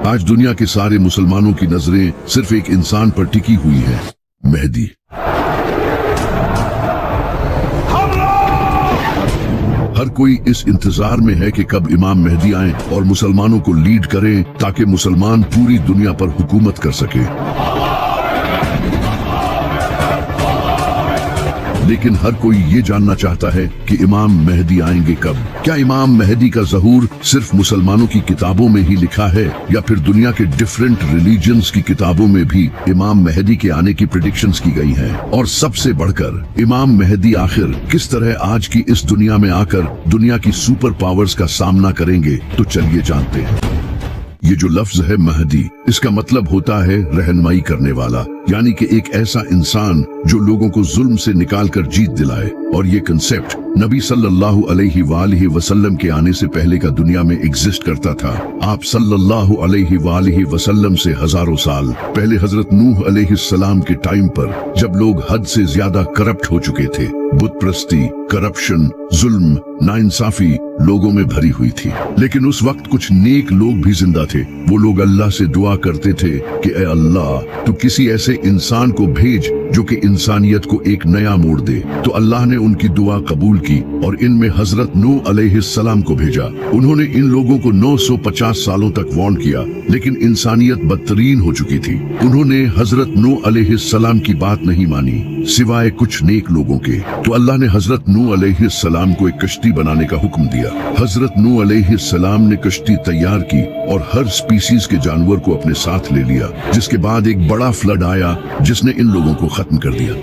आज दुनिया के सारे मुसलमानों की नजरें सिर्फ एक इंसान पर टिकी हुई हैं, मेहदी। हर कोई इस इंतजार में है कि कब इमाम मेहदी आए और मुसलमानों को लीड करें ताकि मुसलमान पूरी दुनिया पर हुकूमत कर सके। लेकिन हर कोई ये जानना चाहता है कि इमाम मेहदी आएंगे कब। क्या इमाम मेहदी का ज़हूर सिर्फ मुसलमानों की किताबों में ही लिखा है या फिर दुनिया के डिफरेंट रिलीजन्स की किताबों में भी इमाम मेहदी के आने की प्रेडिक्शंस की गई हैं? और सबसे बढ़कर इमाम मेहदी आखिर किस तरह आज की इस दुनिया में आकर दुनिया की सुपर पावर्स का सामना करेंगे? तो चलिए जानते हैं। ये जो लफ्ज है महदी, इसका मतलब होता है रहनुमाई करने वाला, यानी कि एक ऐसा इंसान जो लोगों को जुल्म से निकाल कर जीत दिलाए। और ये कंसेप्ट नबी सल्लल्लाहु अलैहि वसल्लम के आने से पहले का दुनिया में एग्जिस्ट करता था। आप सल्लल्लाहु अलैहि वसल्लम से हजारों साल पहले हजरत नूह अलैहिस्सलाम के टाइम पर, जब लोग हद से ज्यादा करप्ट हो चुके थे, बुत प्रस्ती, करप्शन, जुल्म, नाइंसाफी लोगों में भरी हुई थी। लेकिन उस वक्त कुछ नेक लोग भी जिंदा थे। वो लोग अल्लाह से दुआ करते थे कि ए अल्लाह, तू किसी ऐसे इंसान को भेज जो कि इंसानियत को एक नया मोड़ दे। तो अल्लाह ने उनकी दुआ कबूल की और इनमें हजरत नूह अलैहिस्सलाम को भेजा। उन्होंने इन लोगों को 950 सालों तक वार्न किया, लेकिन इंसानियत बदतरीन हो चुकी थी। उन्होंने हजरत नूह अलैहिस्सलाम की बात नहीं मानी, सिवाय कुछ नेक लोगों के। तो अल्लाह ने हजरत नूह अलैहिस्सलाम को एक कश्ती बनाने का हुक्म दिया। हजरत नूह अलैहिस्सलाम ने कश्ती तैयार की और हर स्पीसीज के जानवर को अपने साथ ले लिया, जिसके बाद एक बड़ा फ्लड आया जिसने इन लोगों को खत्म कर दिया।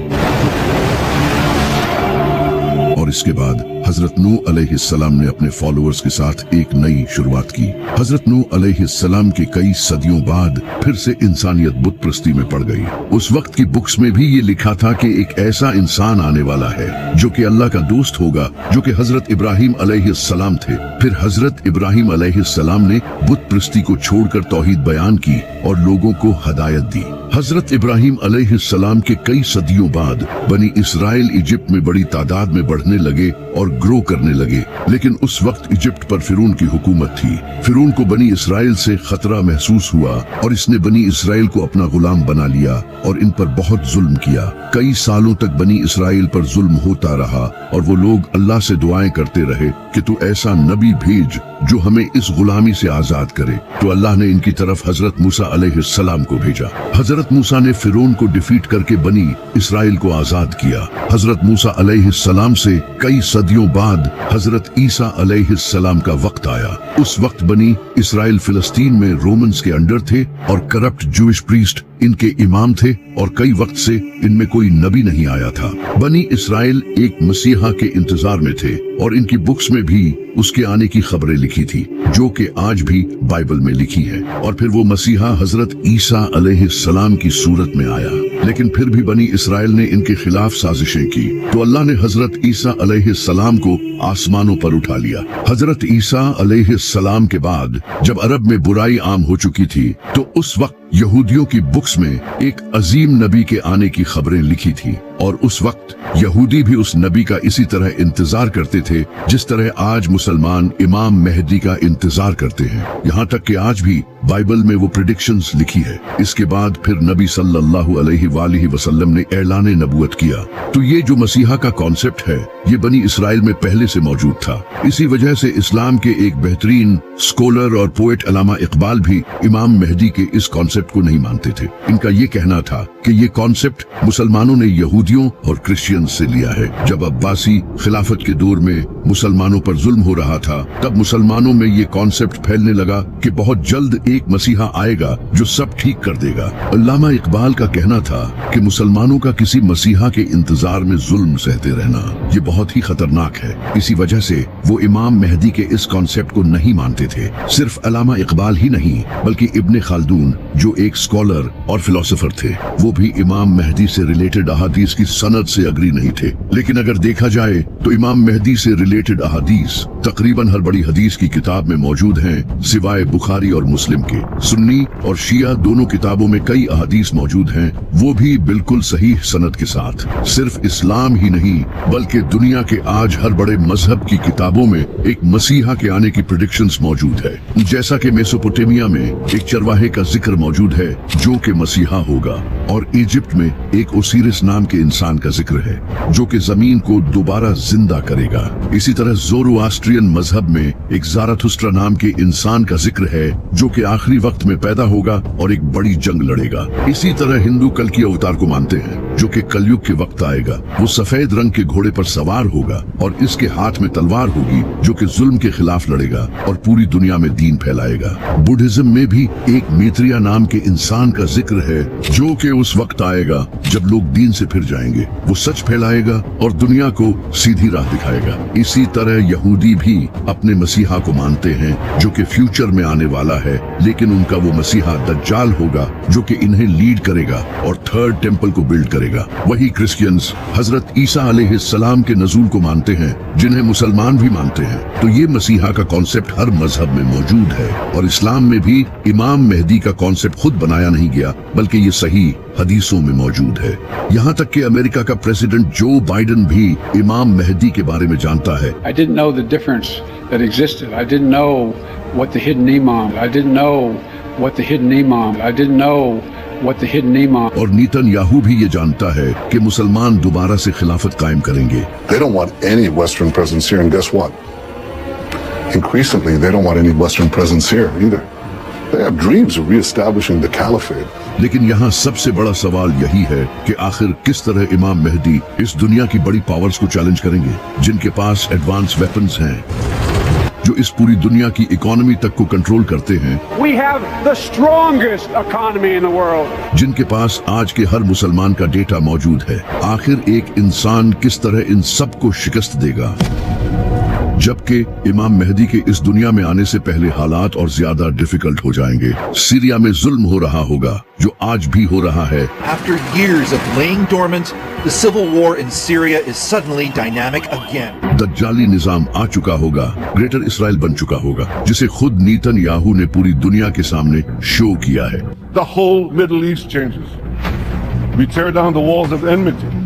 और इसके बाद हजरत नूह अलैहिस्सलाम ने अपने फॉलोअर्स के साथ एक नई शुरुआत की। हजरत नूह अलैहिस्सलाम के कई सदियों बाद फिर से इंसानियत बुत प्रस्ती में पड़ गई। उस वक्त की बुक्स में भी ये लिखा था कि एक ऐसा इंसान आने वाला है जो कि अल्लाह का दोस्त होगा, जो कि हजरत इब्राहिम अलैहिस्सलाम थे। फिर हजरत इब्राहिम अलैहिस्सलाम ने बुत प्रस्ती को छोड़कर तौहीद बयान की और लोगों को हदायत दी। हजरत इब्राहिम अलैहिस्सलाम के कई सदियों बाद बनी इसराइल इजिप्ट में बड़ी तादाद में बढ़ने लगे और ग्रो करने लगे। लेकिन उस वक्त इजिप्ट पर फिरौन की हुकूमत थी। फिरौन को बनी इसराइल से खतरा महसूस हुआ और इसने बनी इसराइल को अपना गुलाम बना लिया और इन पर बहुत जुल्म किया। कई सालों तक बनी इसराइल पर जुल्म होता रहा और वो लोग अल्लाह से दुआएं करते रहे कि तू ऐसा नबी भेज जो हमें इस गुलामी से आजाद करे। तो अल्लाह ने इनकी तरफ हजरत मूसा अलैहिस्सलाम को भेजा। हजरत मूसा ने फिरौन को डिफीट करके बनी इसराइल को आजाद किया। हजरत मूसा अलैहिस्सलाम से कई सदियों बाद हजरत ईसा अलैहिस्सलाम का वक्त आया। उस वक्त बनी इसराइल फिलिस्तीन में रोमन्स के अंडर थे और करप्ट जूइश प्रीस्ट इनके इमाम थे और कई वक्त से इनमें कोई नबी नहीं आया था। बनी इसराइल एक मसीहा के इंतजार में थे और इनकी बुक्स में भी उसके आने की खबरें लिखी थी, जो कि आज भी बाइबल में लिखी है। और फिर वो मसीहा हजरत ईसा अलैहिस्सलाम की सूरत में आया। लेकिन फिर भी बनी इसराइल ने इनके खिलाफ साजिशें की, तो अल्लाह ने हजरत ईसा अलैहिस्सलाम को आसमानों पर उठा लिया। हजरत ईसा अलैहिस्सलाम के बाद जब अरब में बुराई आम हो चुकी थी, तो उस वक्त यहूदियों की बुक्स में एक अजीम नबी के आने की खबरें लिखी थी। और उस वक्त यहूदी भी उस नबी का इसी तरह इंतजार करते थे जिस तरह आज मुसलमान इमाम मेहदी का इंतजार करते हैं। यहाँ तक कि आज भी बाइबल में वो प्रेडिक्शंस लिखी है। इसके बाद फिर नबी सल्लल्लाहु अलैहि वसल्लम ने ऐलान नबूवत किया। तो ये जो मसीहा का कॉन्सेप्ट है, ये बनी इसराइल में पहले से मौजूद था। इसी वजह से इस्लाम के एक बेहतरीन स्कॉलर और पोएट अल्लामा इकबाल भी इमाम मेहदी के इस कॉन्सेप्ट को नहीं मानते थे। इनका ये कहना था कि ये कॉन्सेप्ट मुसलमानों ने यहूदियों और क्रिश्चियंस से लिया है। जब अब्बासी खिलाफत के दौर में मुसलमानों पर जुल्म हो रहा था, तब मुसलमानों में ये कॉन्सेप्ट फैलने लगा कि बहुत जल्द एक मसीहा आएगा जो सब ठीक कर देगा। अल्लामा इकबाल का कहना था कि मुसलमानों का किसी मसीहा के इंतजार में जुल्म सहते रहना ये बहुत ही खतरनाक है। इसी वजह से वो इमाम मेहदी के इस कॉन्सेप्ट को नहीं मानते थे। सिर्फ अल्लामा इकबाल ही नहीं, बल्कि इब्ने खालदून जो एक स्कॉलर और फिलोसोफर थे, वो भी इमाम मेहदी से रिलेटेड अहादीस की सनद से अग्री नहीं थे। लेकिन अगर देखा जाए तो इमाम मेहदी से रिलेटेड अहादीस तकरीबन हर बड़ी हदीस की किताब में मौजूद हैं, सिवाय बुखारी और मुस्लिम के। सुन्नी और शिया दोनों किताबों में कई अहादीस मौजूद हैं, वो भी बिल्कुल सही सनद के साथ। सिर्फ इस्लाम ही नहीं बल्कि दुनिया के आज हर बड़े मजहब की किताबों में एक मसीहा के आने की प्रेडिक्शंस मौजूद है। जैसा कि मेसोपोटामिया में एक चरवाहे का जिक्र मौजूद है जो कि मसीहा होगा, और इजिप्ट में एक ओसिरिस नाम के इंसान का जिक्र है जो कि जमीन को दोबारा जिंदा करेगा। इसी तरह ज़ोरोआस्ट्रियन मजहब में एक ज़ाराथुस्ट्रा नाम के इंसान का जिक्र है जो कि आखिरी वक्त में पैदा होगा और एक बड़ी जंग लड़ेगा। इसी तरह हिंदू कल की अवतार को मानते हैं जो कि कलयुग के वक्त आएगा। वो सफेद रंग के घोड़े पर सवार होगा और इसके हाथ में तलवार होगी जो कि जुल्म के खिलाफ लड़ेगा और पूरी दुनिया में दीन फैलाएगा। बुद्धिज्म में भी एक मैत्रेय नाम के इंसान का जिक्र है जो कि उस वक्त आएगा जब लोग दीन से फिर जाएंगे। वो सच फैलाएगा और दुनिया को सीधी राह दिखाएगा। इसी तरह यहूदी भी अपने मसीहा को मानते हैं जो कि फ्यूचर में आने वाला है, लेकिन उनका वो मसीहा दज्जाल होगा जो कि इन्हें लीड करेगा और थर्ड टेंपल को बिल्ड करेगा। वही क्रिश्चियंस हजरत ईसा अलैहिस्सलाम के नजूल को मानते हैं जिन्हें मुसलमान भी मानते हैं। तो ये मसीहा का कॉन्सेप्ट हर मजहब में मौजूद है और इस्लाम में भी इमाम मेहदी का कॉन्सेप्ट खुद बनाया नहीं गया बल्कि ये सही हदीसों में मौजूद है। यहाँ तक कि अमेरिका का प्रेसिडेंट जो बाइडेन भी इमाम मेहदी के बारे में जानता है। I didn't know the difference that existed. I didn't know what the hidden imam. I didn't know what the hidden imam. I didn't know what the hidden imam. और Netanyahu भी ये जानता है कि मुसलमान दोबारा से खिलाफत कायम करेंगे। They don't want any Western presence here, and guess what? Increasingly, they don't want any Western presence here either. They have dreams of reestablishing the caliphate. लेकिन यहाँ सबसे बड़ा सवाल यही है कि आखिर किस तरह इमाम मेहदी इस दुनिया की बड़ी पावर्स को चैलेंज करेंगे जिनके पास एडवांस वेपन्स हैं, जो इस पूरी दुनिया की इकोनॉमी तक को कंट्रोल करते हैं। We have the strongest economy in the world. जिनके पास आज के हर मुसलमान का डेटा मौजूद है। आखिर एक इंसान किस तरह इन सबको शिकस्त देगा, जबकि इमाम मेहदी के इस दुनिया में आने से पहले हालात और ज्यादा डिफिकल्ट हो जाएंगे। सीरिया में जुल्म हो रहा होगा जो आज भी हो रहा है। After years of laying dormant, the civil war in Syria is suddenly dynamic again. दज्जाली निजाम आ चुका होगा, ग्रेटर इसराइल बन चुका होगा, जिसे खुद नेतन्याहू ने पूरी दुनिया के सामने शो किया है। The whole Middle East changes. We tear down the walls of enmity.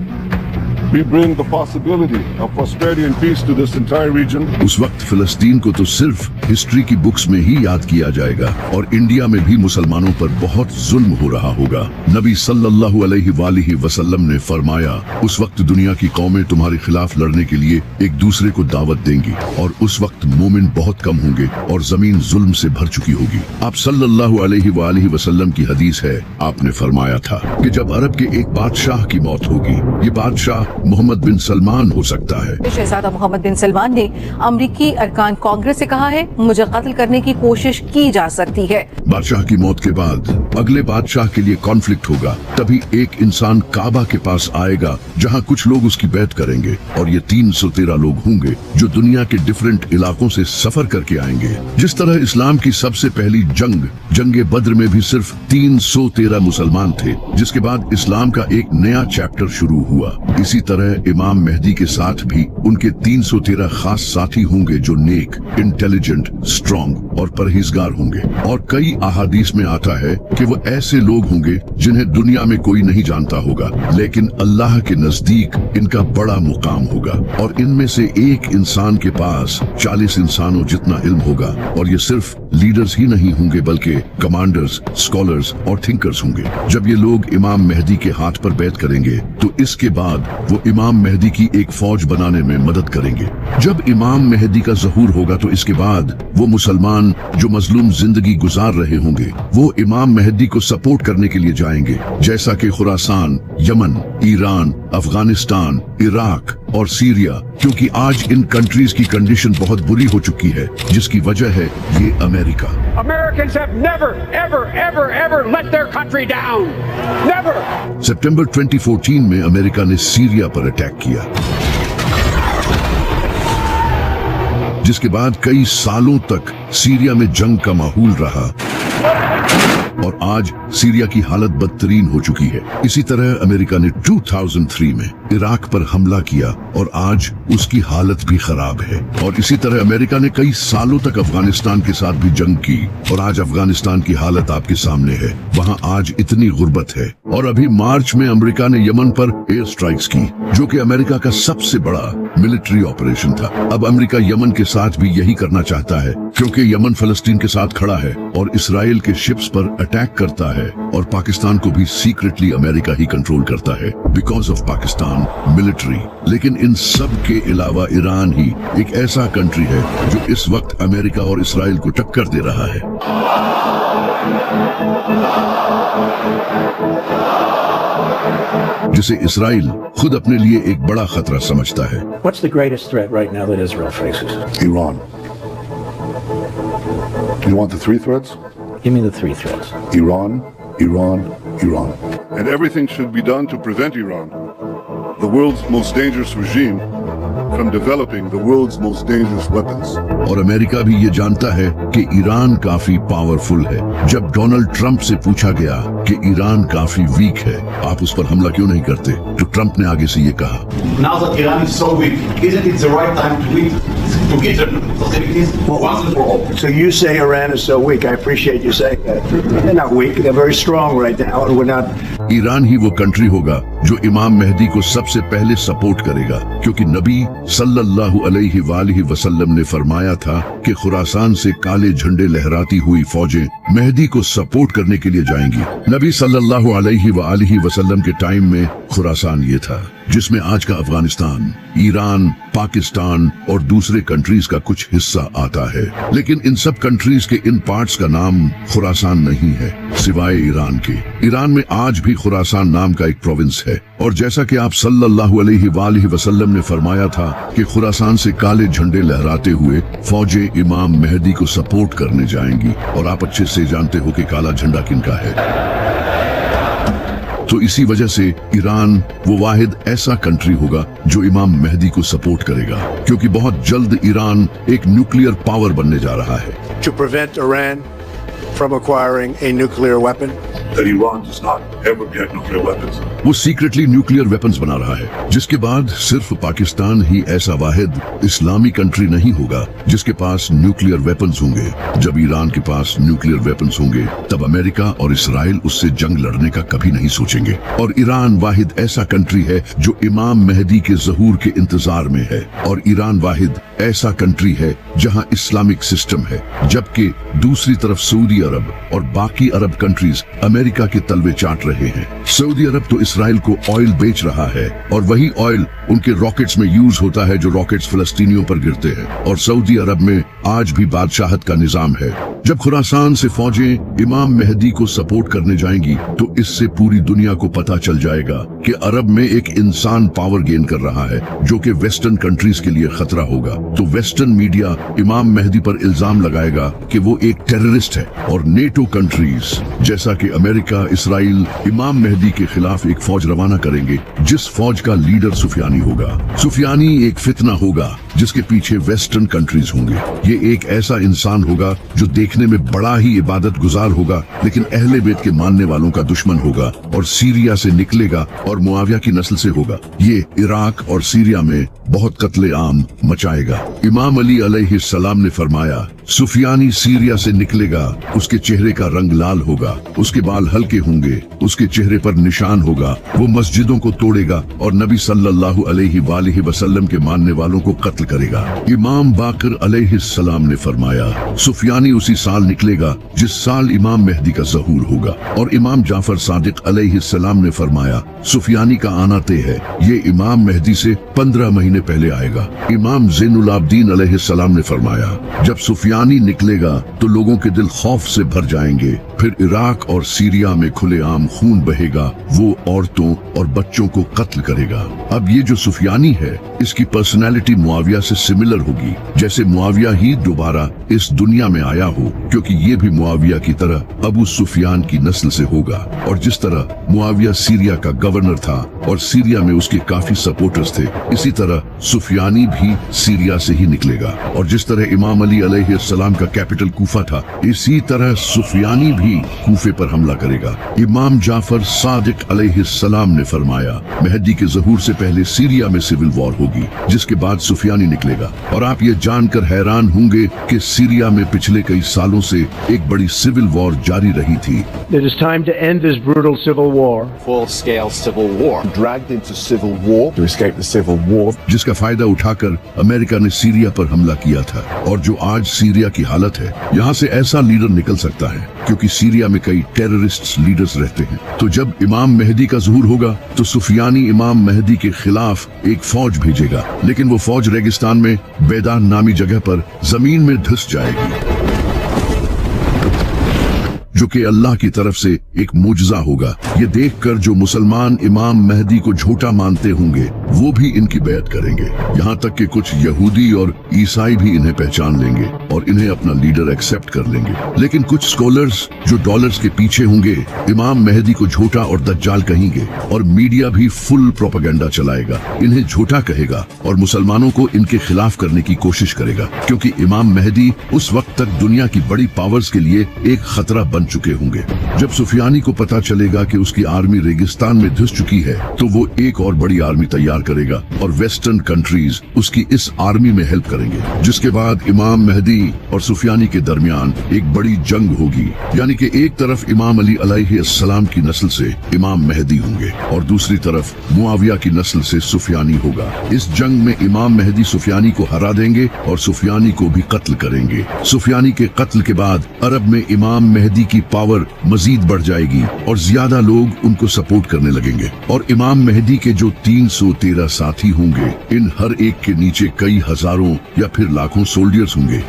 We bring the possibility of prosperity and peace to this entire region. उस वक्त फिलिस्तीन को तो सिर्फ हिस्ट्री की बुक्स में ही याद किया जाएगा और इंडिया में भी मुसलमानों पर बहुत जुल्म हो रहा होगा। नबी सल्लल्लाहु अलैहि वसल्लम ने फरमाया, उस वक्त दुनिया की कौमें तुम्हारे खिलाफ लड़ने के लिए एक दूसरे को दावत देंगी और उस वक्त मोमिन बहुत कम होंगे और जमीन जुल्म से भर चुकी होगी। आप सल्लल्लाहु अलैहि वसल्लम की हदीस है, आपने फरमाया था कि जब अरब के एक बादशाह की मौत होगी, ये बादशाह मोहम्मद बिन सलमान हो सकता है। शहजादा मोहम्मद बिन सलमान ने अमरीकी अरकान कांग्रेस से कहा है, मुझे कत्ल करने की कोशिश की जा सकती है। बादशाह की मौत के बाद अगले बादशाह के लिए कॉन्फ्लिक्ट होगा। तभी एक इंसान काबा के पास आएगा जहां कुछ लोग उसकी बैत करेंगे और ये 313 लोग होंगे जो दुनिया के डिफरेंट इलाकों से सफर करके आएंगे। जिस तरह इस्लाम की सबसे पहली जंग बद्र में भी सिर्फ 313 मुसलमान थे, जिसके बाद इस्लाम का एक नया चैप्टर शुरू हुआ। इसी तरह इमाम मेहदी के साथ भी उनके 313 खास साथी होंगे जो नेक, इंटेलिजेंट, स्ट्रॉन्ग और परहेजगार होंगे। और कई अहादीस में आता है कि वो ऐसे लोग होंगे जिन्हें दुनिया में कोई नहीं जानता होगा, लेकिन अल्लाह के नजदीक इनका बड़ा मुकाम होगा। और इनमें से एक इंसान के पास 40 इंसानों जितना इल्म होगा। और ये सिर्फ लीडर्स ही नहीं होंगे बल्कि कमांडर्स, स्कॉलर्स और थिंकर्स होंगे। जब ये लोग इमाम मेहदी के हाथ पर बैत करेंगे तो इसके बाद वो इमाम मेहदी की एक फौज बनाने में मदद करेंगे। जब इमाम मेहदी का ज़हूर होगा तो इसके बाद वो मुसलमान जो मजलूम जिंदगी गुजार रहे होंगे वो इमाम मेहदी को सपोर्ट करने के लिए जाएंगे, जैसा कि Khorasan, Yemen, Iran, Afghanistan, Iraq और सीरिया, क्योंकि आज इन कंट्रीज की कंडीशन बहुत बुरी हो चुकी है जिसकी वजह है ये America. Americans have never, ever, ever, ever let their country down. Never. सितंबर 2014 में अमेरिका ने सीरिया पर अटैक किया, जिसके बाद कई सालों तक सीरिया में जंग का माहौल रहा। और आज सीरिया की हालत बदतरीन हो चुकी है। इसी तरह अमेरिका ने 2003 में इराक पर हमला किया और आज उसकी हालत भी खराब है। और इसी तरह अमेरिका ने कई सालों तक अफगानिस्तान के साथ भी जंग की और आज अफगानिस्तान की हालत आपके सामने है। वहाँ आज इतनी गुर्बत है। और अभी मार्च में अमेरिका ने यमन पर एयर स्ट्राइक्स की, जो कि अमेरिका का सबसे बड़ा मिलिट्री ऑपरेशन था। अब अमेरिका यमन के साथ भी यही करना चाहता है, क्योंकि यमन फलस्तीन के साथ खड़ा है और इसराइल के शिप्स पर अटैक करता है और पाकिस्तान को भी सीक्रेटली अमेरिका ही कंट्रोल करता है बिकॉज ऑफ पाकिस्तान मिलिट्री। लेकिन इन सब के अलावा ईरान ही एक ऐसा कंट्री है जो इस वक्त अमेरिका और इसराइल को टक्कर दे रहा है। जिसे इसराइल खुद अपने लिए एक बड़ा खतरा समझता है। What's the greatest threat right now that Israel faces? Iran. You want the three threats? Give me the three threats. Iran, Iran, Iran. And everything should be done to prevent Iran, the world's most dangerous regime, from developing the world's most dangerous weapons. और America भी ये जानता है कि Iran काफी powerful है। जब Donald Trump से पूछा गया कि ईरान काफी वीक है, आप उस पर हमला क्यों नहीं करते, तो ट्रंप ने आगे से ये कहा, Now that Iran is so weak, isn't it the right time to get rid of hostilities once and for all? So you say Iran is so weak. I appreciate you saying that. They're not weak. They're very strong right now. And we're not. Iran ही वो country होगा जो इमाम मेहदी को सबसे पहले support करेगा, क्योंकि नबी सल्लल्लाहु अलैहि वालिहि वसल्लम ने फरमाया था कि खुरासान से काले झंडे लहराती हुई फौजें मेहदी को सपोर्ट करने के लिए जाएंगी। नबी सल्लल्लाहु अलैहि वालिहि वसल्लम के टाइम में खुरासान ये था, जिसमें आज का अफगानिस्तान, ईरान, पाकिस्तान और दूसरे कंट्रीज का कुछ हिस्सा आता है। लेकिन इन सब कंट्रीज के इन पार्ट्स का नाम खुरासान नहीं है, सिवाय ईरान के। ईरान में आज भी खुरासान नाम का एक प्रोविंस है। और जैसा कि आप सल्लल्लाहु अलैहि वालिहि वसल्लम ने फरमाया था कि खुरासान से काले झंडे लहराते हुए फौजें इमाम मेहदी को सपोर्ट करने जाएंगी। और आप अच्छे से जानते हो कि काला झंडा किनका है। तो इसी वजह से ईरान वो वाहिद ऐसा कंट्री होगा जो इमाम मेहदी को सपोर्ट करेगा, क्योंकि बहुत जल्द ईरान एक न्यूक्लियर पावर बनने जा रहा है। To prevent Iran from acquiring a nuclear weapon? That Iran does not ever get nuclear weapons. वो सीक्रेटली न्यूक्लियर वेपन्स बना रहा है, जिसके बाद सिर्फ पाकिस्तान ही ऐसा वाहिद इस्लामी कंट्री नहीं होगा जिसके पास न्यूक्लियर वेपन्स होंगे। जब ईरान के पास न्यूक्लियर वेपन्स होंगे, तब अमेरिका और इसराइल उससे जंग लड़ने का कभी नहीं सोचेंगे। और ईरान वाहिद ऐसा कंट्री है जो इमाम मेहदी के ज़हूर के इंतजार में है। और ईरान वाहिद ऐसा कंट्री है जहां इस्लामिक सिस्टम है, जबकि दूसरी तरफ सऊदी अरब और बाकी अरब कंट्रीज अमेरिका के तलवे चाट रहे हैं। सऊदी अरब तो इसराइल को ऑयल बेच रहा है और वही ऑयल उनके रॉकेट्स में यूज होता है जो रॉकेट्स फिलिस्तीनियों पर गिरते हैं। और सऊदी अरब में आज भी बादशाहत का निजाम है। जब खुरासान से फौजें इमाम मेहदी को सपोर्ट करने जाएंगी, तो इससे पूरी दुनिया को पता चल जाएगा कि अरब में एक इंसान पावर गेन कर रहा है, जो कि वेस्टर्न कंट्रीज के लिए खतरा होगा। तो वेस्टर्न मीडिया इमाम मेहदी पर इल्जाम लगाएगा कि वो एक टेररिस्ट है। और नेटो कंट्रीज जैसा कि अमेरिका, इसराइल इमाम मेहदी के खिलाफ एक फौज रवाना करेंगे, जिस फौज का लीडर सुफियानी होगा। सुफियानी एक फितना होगा जिसके पीछे वेस्टर्न कंट्रीज होंगे। ये एक ऐसा इंसान होगा जो देखने में बड़ा ही इबादत गुजार होगा, लेकिन अहले बैत के मानने वालों का दुश्मन होगा और सीरिया से निकलेगा और मुआविया की नस्ल से होगा। ये इराक और सीरिया में बहुत कत्ले आम मचाएगा। इमाम अली अलैहिस्सलाम ने फरमाया, सुफियानी सीरिया से निकलेगा, उसके चेहरे का रंग लाल होगा, उसके बाल हल्के होंगे, उसके चेहरे पर निशान होगा, वो मस्जिदों को तोड़ेगा और नबी सल्लल्लाहु अलैहि वालिहि वसल्लम के मानने वालों को कत्ल करेगा। इमाम बाकर अलैहिस्सलाम ने फरमाया, सुफियानी उसी साल निकलेगा जिस साल इमाम मेहदी का ज़हूर होगा। और इमाम जाफर सादिक अलैहिस्सलाम ने फरमाया, सुफियानी का आना तय है, ये इमाम मेहदी से 15 महीने पहले आएगा। इमाम ज़ैनुल आबदीन अलैहिस्सलाम ने फरमाया, जब सुफियानी निकलेगा तो लोगों के दिल खौफ से भर जाएंगे, फिर इराक और सीरिया में खुलेआम खून बहेगा, वो औरतों और बच्चों को कत्ल करेगा। अब ये जो सुफियानी है, इसकी पर्सनैलिटी मुआविया से सिमिलर होगी, जैसे मुआविया ही दोबारा इस दुनिया में आया हो, क्योंकि ये भी मुआविया की तरह अबू सुफियान की नस्ल से होगा। और जिस तरह मुआविया सीरिया का गवर्नर था और सीरिया में उसके काफी सपोर्टर्स थे, इसी तरह सुफियानी भी सीरिया से ही निकलेगा। और जिस तरह इमाम अली अलैहि अलैहिस्सलाम का कैपिटल कूफा था, इसी तरह सुफियानी भी कूफे पर हमला करेगा। इमाम जाफर सादिक अलैहिस्सलाम ने फरमाया, मेहदी के ज़हूर से पहले सीरिया में सिविल वॉर होगी, जिसके बाद सुफियानी निकलेगा। और आप ये जानकर हैरान होंगे कि सीरिया में पिछले कई सालों से एक बड़ी सिविल वॉर जारी रही थी। It is time to end this brutal civil war. Full-scale civil war. Dragged into civil war to escape the civil war. जिसका फायदा उठाकर अमेरिका ने सीरिया पर हमला किया था। और जो आज सीरिया की हालत है, यहाँ से ऐसा लीडर निकल सकता है क्योंकि सीरिया में कई टेररिस्ट लीडर्स रहते हैं। तो जब इमाम मेहदी का ज़हूर होगा तो सुफियानी इमाम मेहदी के खिलाफ एक फौज भेजेगा, लेकिन वो फौज रेगिस्तान में बेदान नामी जगह पर जमीन में धंस जाएगी, जो कि अल्लाह की तरफ से एक मुजज़ा होगा। ये देखकर जो मुसलमान इमाम मेहदी को झूठा मानते होंगे वो भी इनकी बैत करेंगे। यहाँ तक कि कुछ यहूदी और ईसाई भी इन्हें पहचान लेंगे और इन्हें अपना लीडर एक्सेप्ट कर लेंगे। लेकिन कुछ स्कॉलर्स जो डॉलर्स के पीछे होंगे इमाम मेहदी को झूठा और दज्जाल कहेंगे, और मीडिया भी फुल प्रोपेगेंडा चलाएगा, इन्हें झूठा कहेगा और मुसलमानों को इनके खिलाफ करने की कोशिश करेगा, क्योंकि इमाम मेहदी उस वक्त तक दुनिया की बड़ी पावर्स के लिए एक खतरा बन चुके होंगे। जब सुफियानी को पता चलेगा कि उसकी आर्मी रेगिस्तान में धंस चुकी है तो वो एक और बड़ी आर्मी तैयार करेगा और वेस्टर्न कंट्रीज उसकी इस आर्मी में हेल्प करेंगे, जिसके बाद इमाम मेहदी और सुफियानी के दरमियान एक बड़ी जंग होगी। यानी कि एक तरफ इमाम अली अलैहिस्सलाम की नस्ल से इमाम मेहदी होंगे और दूसरी तरफ मुआविया की नस्ल से सुफियानी होगा। इस जंग में इमाम मेहदी सुफियानी को हरा देंगे और सुफियानी को भी कत्ल करेंगे। सुफियानी के कत्ल के बाद अरब में इमाम मेहदी की पावर मजीद बढ़ जाएगी और ज्यादा लोग उनको सपोर्ट करने लगेंगे। और इमाम मेहदी के जो 313 साथी होंगे, इन हर एक के नीचे कई हजारों या फिर लाखों सोल्जर्स होंगे।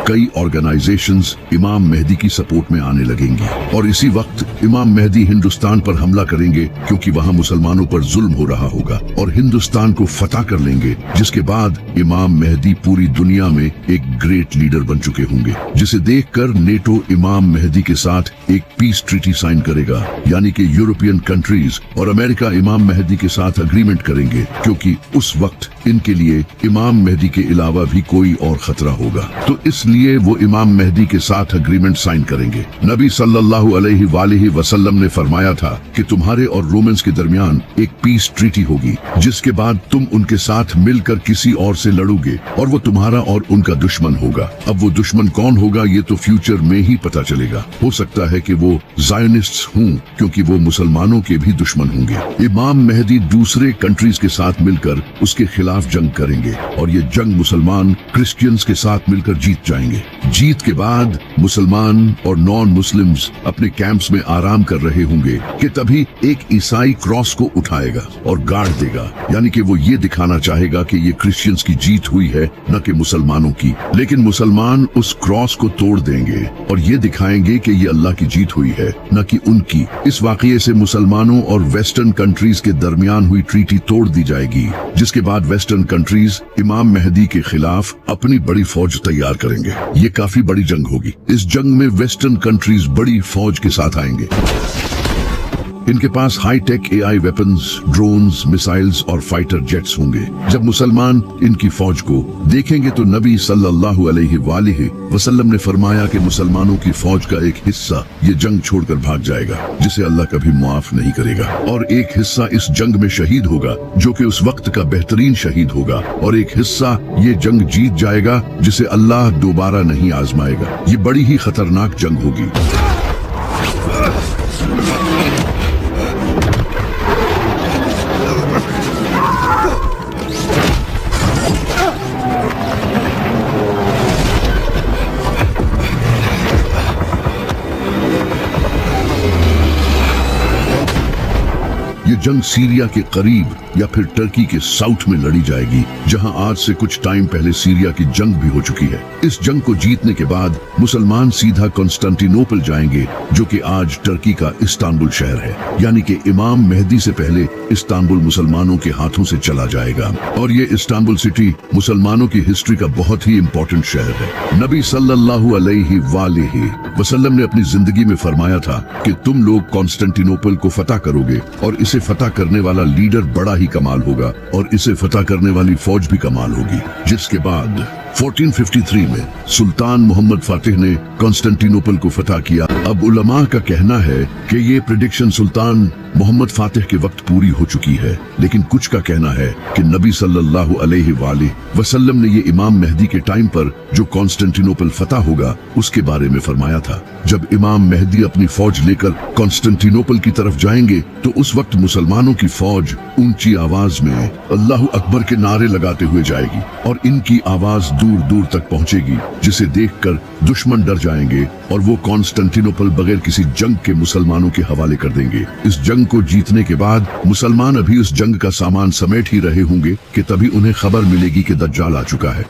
कई ऑर्गेनाइजेशंस इमाम मेहदी की सपोर्ट में आने लगेंगी और इसी वक्त इमाम मेहदी हिंदुस्तान पर हमला करेंगे, क्योंकि वहां मुसलमानों पर जुल्म हो रहा होगा, और हिंदुस्तान को फतह कर लेंगे, जिसके बाद इमाम मेहदी पूरी दुनिया में एक ग्रेट लीडर बन चुके होंगे, जिसे देखकर नेटो इमाम मेहदी के साथ एक पीस ट्रीटी साइन करेगा। यानी कि यूरोपियन कंट्रीज और अमेरिका इमाम मेहदी के साथ अग्रीमेंट करेंगे, क्योंकि उस वक्त इनके लिए इमाम मेहदी के अलावा भी कोई और खतरा होगा। तो इसलिए वो इमाम मेहदी के साथ अग्रीमेंट साइन करेंगे। नबी सल्लल्लाहु अलैहि वसल्लम ने फरमाया था कि तुम्हारे और रोमन्स के दरमियान एक पीस ट्रीटी होगी, जिसके बाद तुम उनके साथ मिलकर किसी और से लड़ोगे और वो तुम्हारा और उनका दुश्मन होगा। अब वो दुश्मन कौन होगा ये तो फ्यूचर में ही पता चलेगा। हो सकता है कि वो ज़ायोनिस्ट्स हों, क्योंकि वो मुसलमानों के भी दुश्मन होंगे। इमाम मेहदी दूसरे कंट्रीज के साथ मिलकर उसके खिलाफ जंग करेंगे और ये जंग मुसलमान क्रिश्चियंस के साथ मिलकर जीत जाएंगे। जीत के बाद मुसलमान और नॉन मुस्लिम्स अपने कैंप्स में आराम कर रहे होंगे कि तभी एक ईसाई क्रॉस को उठाएगा और गाड़ देगा। यानी कि वो ये दिखाना चाहेगा कि ये क्रिश्चियंस की जीत हुई है, न कि मुसलमानों की। लेकिन मुसलमान उस क्रॉस को तोड़ देंगे और ये दिखाएंगे कि ये अल्लाह की जीत हुई है, न कि उनकी। इस वाकये से मुसलमानों और वेस्टर्न कंट्रीज के दरमियान हुई ट्रीटी तोड़ दी जाएगी, जिसके बाद वेस्टर्न कंट्रीज इमाम मेहदी के खिलाफ अपनी बड़ी फौज तैयार करेंगे। ये काफी बड़ी जंग होगी। इस जंग में वेस्टर्न कंट्रीज बड़ी फौज के साथ आएंगे। इनके पास high tech AI weapons, drones, missiles और फाइटर जेट्स होंगे। जब मुसलमान इनकी फौज को देखेंगे तो नबी सल्लल्लाहु अलैहि वसल्लम ने फरमाया कि मुसलमानों की फौज का एक हिस्सा ये जंग छोड़कर भाग जाएगा, जिसे अल्लाह कभी माफ नहीं करेगा, और एक हिस्सा इस जंग में शहीद होगा, जो कि उस वक्त का बेहतरीन शहीद होगा, और एक हिस्सा ये जंग जीत जाएगा, जिसे अल्लाह दोबारा नहीं आजमाएगा। ये बड़ी ही खतरनाक जंग होगी। ये जंग सीरिया के करीब या फिर टर्की के साउथ में लड़ी जाएगी, जहां आज से कुछ टाइम पहले सीरिया की जंग भी हो चुकी है। इस जंग को जीतने के बाद मुसलमान सीधा कॉन्स्टेंटिनोपल जाएंगे, जो कि आज टर्की का इस्तांबुल शहर है। यानी कि इमाम मेहदी से पहले इस्तांबुल मुसलमानों के हाथों से चला जाएगा, और ये इस्तांबुल सिटी मुसलमानों की हिस्ट्री का बहुत ही इम्पोर्टेंट शहर है। नबी सल्लल्लाहु अलैहि वसल्लम ने अपनी जिंदगी में फरमाया था कि तुम लोग कॉन्स्टेंटिनोपल को फतह करोगे, और इसे फतह करने वाला लीडर बड़ा ही कमाल होगा, और इसे फतह करने वाली फौज भी कमाल होगी। जिसके बाद 1453 में सुल्तान मोहम्मद फातिह ने कॉन्स्टेंटिनोपल को फतह किया। अब उलमा का कहना है कि ये प्रेडिक्शन सुल्तान मोहम्मद फातिह के वक्त पूरी हो चुकी है, लेकिन कुछ का कहना है कि नबी सल्लल्लाहु अलैहि वसल्लम ने ये इमाम मेहदी के टाइम पर जो कॉन्स्टेंटिनोपल फतह होगा उसके बारे में फरमाया था। जब इमाम मेहदी अपनी फौज लेकर कॉन्स्टेंटिनोपल की तरफ जाएंगे तो उस वक्त मुसलमानों की फौज ऊंची आवाज में अल्लाह अकबर के नारे लगाते हुए जाएगी और इनकी आवाज दूर दूर तक पहुंचेगी, जिसे देखकर दुश्मन डर जाएंगे और वो कॉन्स्टेंटिनोपल बगैर किसी जंग के मुसलमानों के हवाले कर देंगे। इस जंग को जीतने के बाद मुसलमान अभी उस जंग का सामान समेट ही रहे होंगे कि तभी उन्हें खबर मिलेगी कि दज्जाल आ चुका है।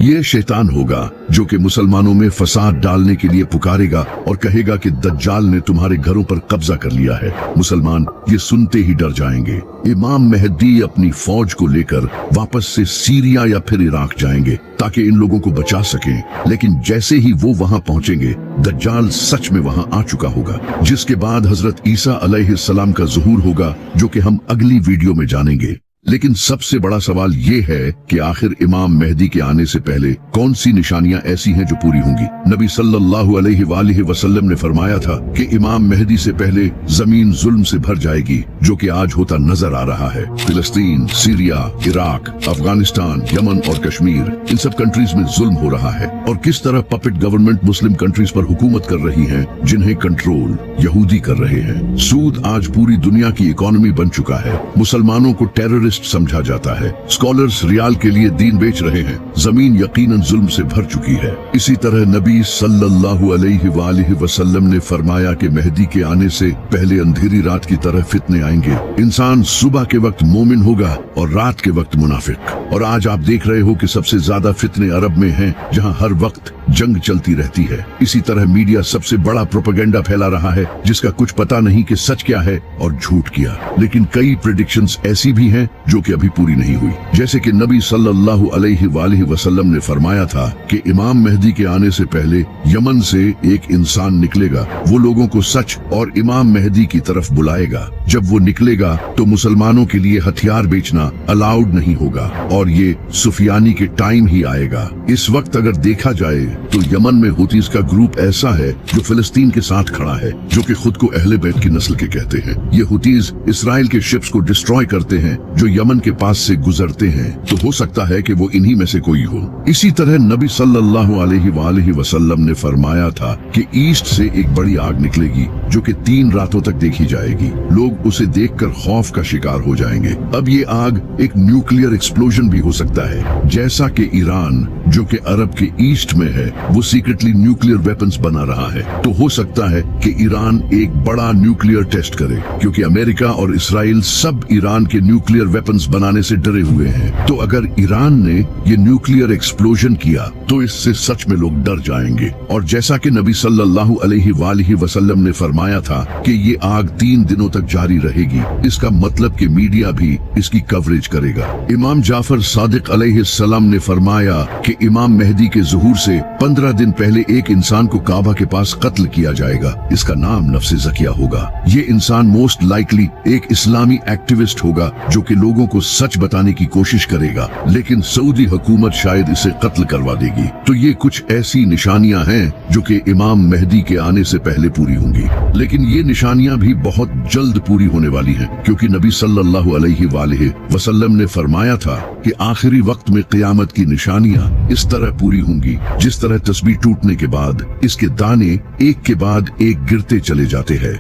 ये शैतान होगा जो कि मुसलमानों में फसाद डालने के लिए पुकारेगा और कहेगा कि दज्जाल ने तुम्हारे घरों पर कब्जा कर लिया है। मुसलमान ये सुनते ही डर जाएंगे। इमाम मेहदी अपनी फौज को लेकर वापस से सीरिया या फिर इराक जाएंगे ताकि इन लोगों को बचा सकें, लेकिन जैसे ही वो वहां पहुंचेंगे दज्जाल सच में वहां आ चुका होगा, जिसके बाद हजरत ईसा अलैहिस्सलाम का ज़ुहूर होगा, जो कि हम अगली वीडियो में जानेंगे। लेकिन सबसे बड़ा सवाल ये है कि आखिर इमाम मेहदी के आने से पहले कौन सी निशानियां ऐसी हैं जो पूरी होंगी। नबी सल्लल्लाहु अलैहि वसल्लम ने फरमाया था कि इमाम मेहदी से पहले जमीन जुल्म से भर जाएगी, जो कि आज होता नजर आ रहा है। फिलिस्तीन, सीरिया, इराक, अफगानिस्तान, यमन और कश्मीर, इन सब कंट्रीज में जुल्म हो रहा है और किस तरह पपेट गवर्नमेंट मुस्लिम कंट्रीज पर हुकूमत कर रही है, जिन्हें कंट्रोल यहूदी कर रहे हैं। सूद आज पूरी दुनिया की इकोनॉमी बन चुका है। मुसलमानों को टेररिस्ट समझा जाता है। स्कॉलर्स रियाल के लिए दीन बेच रहे हैं। जमीन यकीनन जुल्म से भर चुकी है। इसी तरह नबी सल्लल्लाहु अलैहि वसल्लम ने फरमाया कि मेहदी के आने से पहले अंधेरी रात की तरह फितने आएंगे। इंसान सुबह के वक्त मोमिन होगा और रात के वक्त मुनाफिक। और आज आप देख रहे हो कि सबसे ज्यादा फितने अरब में हैं, जहां हर वक्त जंग चलती रहती है। इसी तरह मीडिया सबसे बड़ा प्रोपेगेंडा फैला रहा है, जिसका कुछ पता नहीं कि सच क्या है और झूठ क्या। लेकिन कई प्रेडिक्शंस ऐसी भी हैं जो कि अभी पूरी नहीं हुई। जैसे कि नबी सल्लल्लाहु अलैहि वसल्लम ने फरमाया था कि इमाम मेहदी के आने से पहले यमन से एक इंसान निकलेगा। वो लोगों को सच और इमाम मेहदी की तरफ बुलाएगा। जब वो निकलेगा तो मुसलमानों के लिए हथियार बेचना अलाउड नहीं होगा और ये सुफियानी के टाइम ही आएगा। इस वक्त अगर देखा जाए तो यमन में हुतीज का ग्रुप ऐसा है जो फिलिस्तीन के साथ खड़ा है, जो कि खुद को अहले बैत की नस्ल के कहते हैं। ये हुतीज इसराइल के शिप्स को डिस्ट्रॉय करते हैं जो यमन के पास से गुजरते हैं, तो हो सकता है कि वो इन्हीं में से कोई हो। इसी तरह नबी सल्लल्लाहु अलैहि वसल्लम ने फरमाया था कि ईस्ट से एक बड़ी आग निकलेगी जो कि 3 रातों तक देखी जाएगी। लोग उसे देखकर खौफ का शिकार हो जाएंगे। अब ये आग एक न्यूक्लियर एक्सप्लोजन भी हो सकता है, जैसा कि ईरान जो कि अरब के ईस्ट में है वो सीक्रेटली न्यूक्लियर वेपन्स बना रहा है। तो हो सकता है कि ईरान एक बड़ा न्यूक्लियर टेस्ट करे, क्योंकि अमेरिका और इसराइल सब ईरान के न्यूक्लियर वेपन्स बनाने से डरे हुए हैं। तो अगर ईरान ने ये न्यूक्लियर एक्सप्लोजन किया तो इससे सच में लोग डर जाएंगे। और जैसा कि नबी सल्लल्लाहु अलैहि वसल्लम ने फरमाया था कि ये आग 3 दिनों तक जारी रहेगी, इसका मतलब कि मीडिया भी इसकी कवरेज करेगा। इमाम जाफर सादिक अलैहिस्सलाम ने फरमाया कि इमाम मेहदी के ज़ुहूर से 15 दिन पहले एक इंसान को काबा के पास कत्ल किया जाएगा। इसका नाम नफ्से ज़किया होगा। ये इंसान मोस्ट लाइकली एक इस्लामी एक्टिविस्ट होगा जो कि लोगों को सच बताने की कोशिश करेगा, लेकिन सऊदी हुकूमत शायद इसे कत्ल करवा देगी। तो ये कुछ ऐसी निशानियां हैं जो कि इमाम मेहदी के आने से पहले पूरी होंगी। लेकिन ये निशानियां भी बहुत जल्द पूरी होने वाली हैं, क्योंकि नबी सल्लल्लाहु अलैहि वसल्लम ने फरमाया था कि आखिरी वक्त में क़यामत की निशानियां इस तरह पूरी होंगी जिस तरह तस्बीह टूटने के बाद इसके दाने एक के बाद एक गिरते चले जाते हैं।